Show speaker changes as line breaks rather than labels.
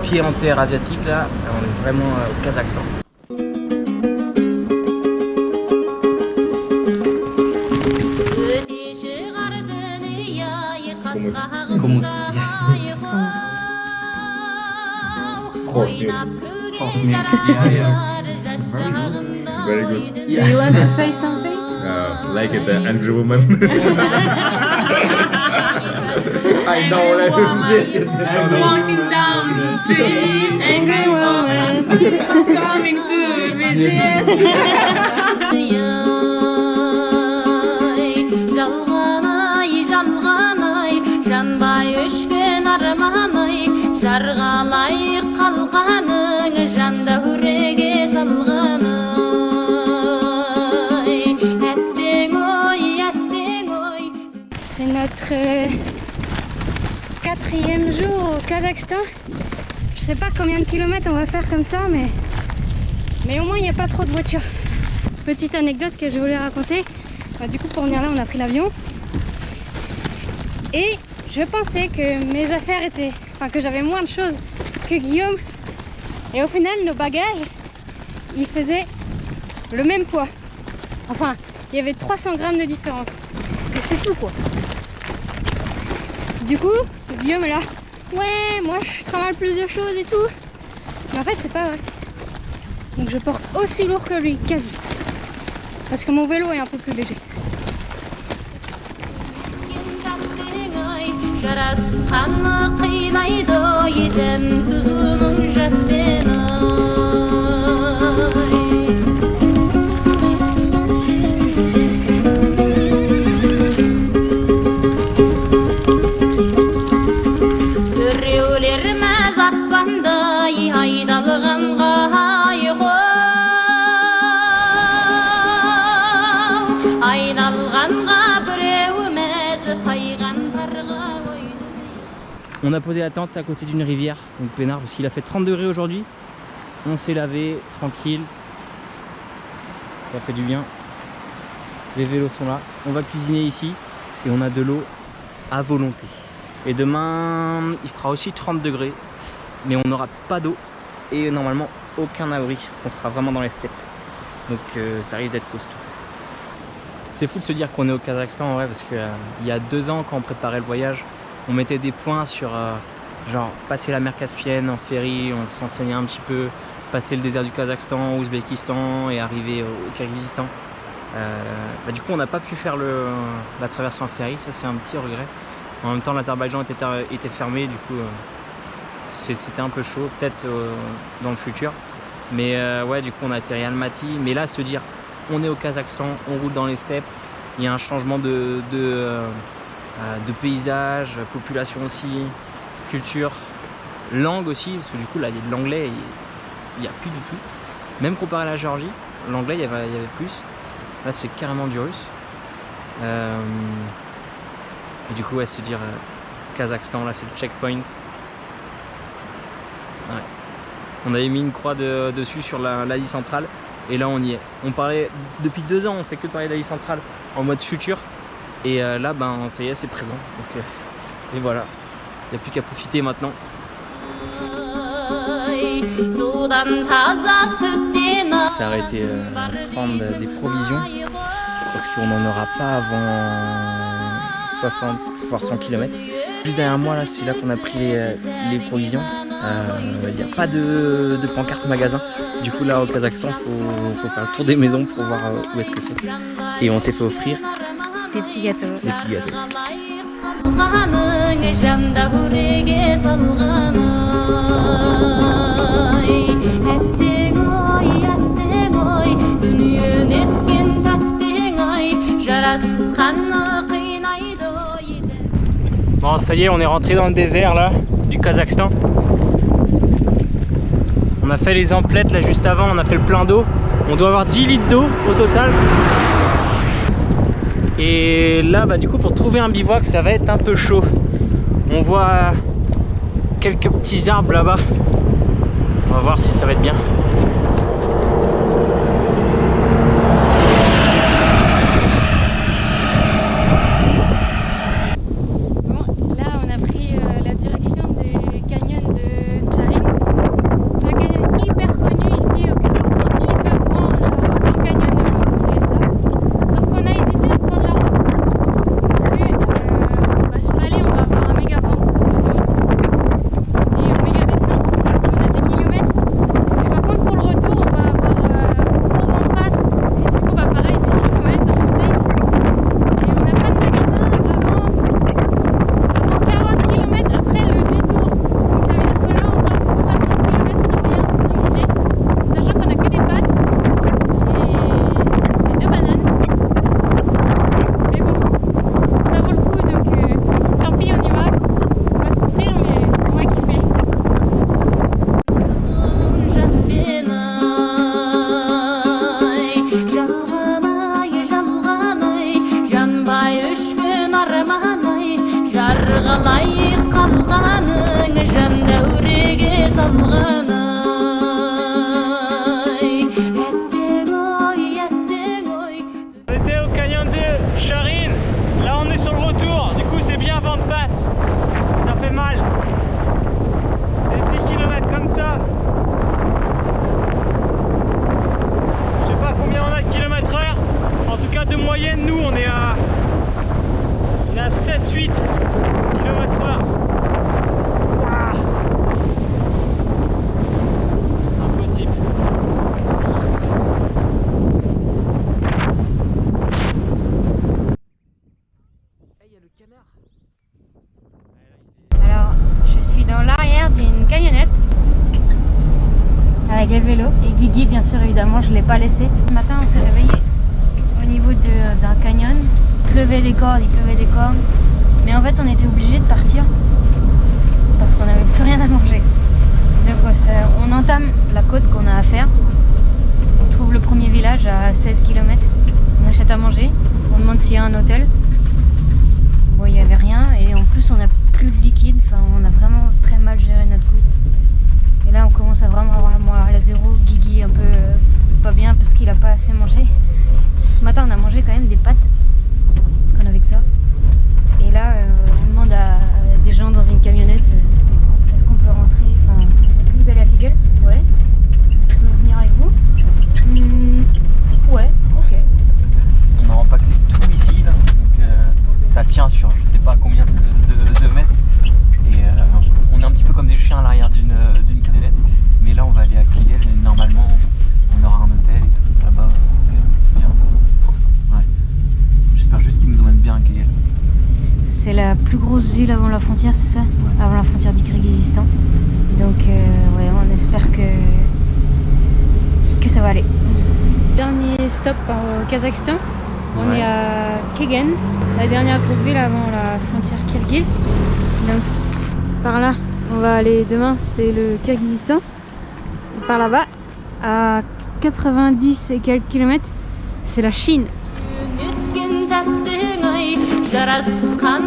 pied en terre asiatique là, on est vraiment au Kazakhstan. Hummus.
Horse meat.
Horse meat. Yeah.
Very good.
Do you want to say something?
Like it, angry woman. I know that.
Walking down the street, angry woman coming to visit.
Жанбай өшкен арманый жарғалай қалғаның жанда хүреге салғаный әттең ой.
C'est notre quatrième jour au Kazakhstan. Je sais pas combien de kilomètres on va faire comme ça, mais au moins il n'y a pas trop de voitures. Petite anecdote que je voulais raconter. Du coup pour venir là on a pris l'avion. Et je pensais que mes affaires étaient... Enfin que j'avais moins de choses que Guillaume. Et au final nos bagages, ils faisaient le même poids. Enfin, il y avait 300 grammes de différence. Et c'est tout quoi. Du coup, Guillaume est là. Ouais, moi je travaille plus de choses et tout. Mais en fait c'est pas vrai. Donc je porte aussi lourd que lui, quasi. Parce que mon vélo est un peu plus léger.
жарасқаны қинайды етем түзінің жәттен біреулер мәз аспандай айдалғанға айналғанға біреу мәз пайғамбарға.
On a posé la tente à côté d'une rivière, donc peinard, parce qu'il a fait 30 degrés aujourd'hui. On s'est lavé, tranquille. Ça fait du bien. Les vélos sont là. On va cuisiner ici et on a de l'eau à volonté. Et demain, il fera aussi 30 degrés, mais on n'aura pas d'eau et normalement aucun abri, parce qu'on sera vraiment dans les steppes. Donc ça risque d'être costaud. C'est fou de se dire qu'on est au Kazakhstan en vrai, parce que il y a 2 ans, quand on préparait le voyage, on mettait des points sur genre passer la mer Caspienne en ferry, on se renseignait un petit peu, passer le désert du Kazakhstan, Ouzbékistan et arriver au Kirghizistan. Du coup on n'a pas pu faire la traversée en ferry, ça c'est un petit regret. En même temps l'Azerbaïdjan était fermé, du coup c'était un peu chaud, peut-être dans le futur. Mais ouais, du coup on a atterri à Almaty, mais là se dire on est au Kazakhstan, on roule dans les steppes, il y a un changement de paysage, population aussi, culture, langue aussi, parce que du coup là il y a de l'anglais, il n'y a plus du tout. Même comparé à la Géorgie, l'anglais il y avait plus. Là c'est carrément du russe. Et du coup ouais, se dire Kazakhstan, là c'est le checkpoint. Ouais. On avait mis une croix dessus sur l'Asie centrale et là on y est. On parlait depuis 2 ans, on fait que parler d'Asie centrale en mode futur. Et là, ben, ça y est, c'est présent. Donc, et voilà, il n'y a plus qu'à profiter maintenant. On s'est arrêté prendre des provisions parce qu'on n'en aura pas avant 60 voire 100 km. Juste derrière moi, là, c'est là qu'on a pris les provisions. Il n'y a pas de pancarte magasin. Du coup, là, au Kazakhstan, faut faire le tour des maisons pour voir où est-ce que c'est. Et on s'est fait offrir
des petits gâteaux.
Des petits gâteaux. Bon, ça y est, on est rentré dans le désert là, du Kazakhstan. On a fait les emplettes là juste avant, on a fait le plein d'eau. On doit avoir 10 litres d'eau au total. Et là, bah, du coup, pour trouver un bivouac, ça va être un peu chaud. On voit quelques petits arbres là-bas. On va voir si ça va être bien.
Bon, là, on a pris la direction du canyon de Jarin.
salğanay
On était au canyon de Charine, là on est sur le retour, du coup c'est bien vent de face, ça fait mal. C'était 10 km comme ça. Je sais pas combien on a de km/h, en tout cas de moyenne nous on est à 7-8 km/h. Impossible.
Alors, je suis dans l'arrière d'une camionnette avec les vélos et Guigui, bien sûr, évidemment, je ne l'ai pas laissé. Ce matin, on s'est réveillé au niveau d'un canyon. Il pleuvait des cordes, mais en fait, on était obligé de partir parce qu'on n'avait plus rien à manger. Donc, on entame la côte qu'on a à faire. On trouve le premier village à 16 km. On achète à manger, on demande s'il y a un hôtel. Bon, il n'y avait rien et en plus on n'a plus de liquide, enfin on a vraiment très mal géré notre coup. Et là on commence à vraiment avoir la zéro, Guigui un peu pas bien parce qu'il a pas assez mangé. Ce matin on a mangé quand même des pâtes, parce qu'on avait que ça. Et là on demande à des gens dans une camionnette, est-ce qu'on peut rentrer, enfin, est-ce que vous allez à Kegel? Ouais. Je peux venir avec vous? Ouais, ok.
On a empaqueté tout ici là, donc ça tient sur je sais pas combien de mètres et on est un petit peu comme des chiens à l'arrière d'une camionnette, mais là on va aller à Kegel et normalement on aura un hôtel et tout là-bas, bien. Ouais. J'espère juste qu'ils nous emmènent bien à Kegel.
C'est la plus grosse ville avant la frontière, c'est ça? Ouais. Avant la frontière du Kirghizistan. Donc ouais, on espère que ça va aller. Dernier stop au Kazakhstan. On est à Kegen, la dernière grosse ville avant la frontière kirghize. Donc par là, on va aller demain, c'est le Kirghizistan. Et par là-bas, à 90 et quelques kilomètres, c'est la Chine.
Жарасқан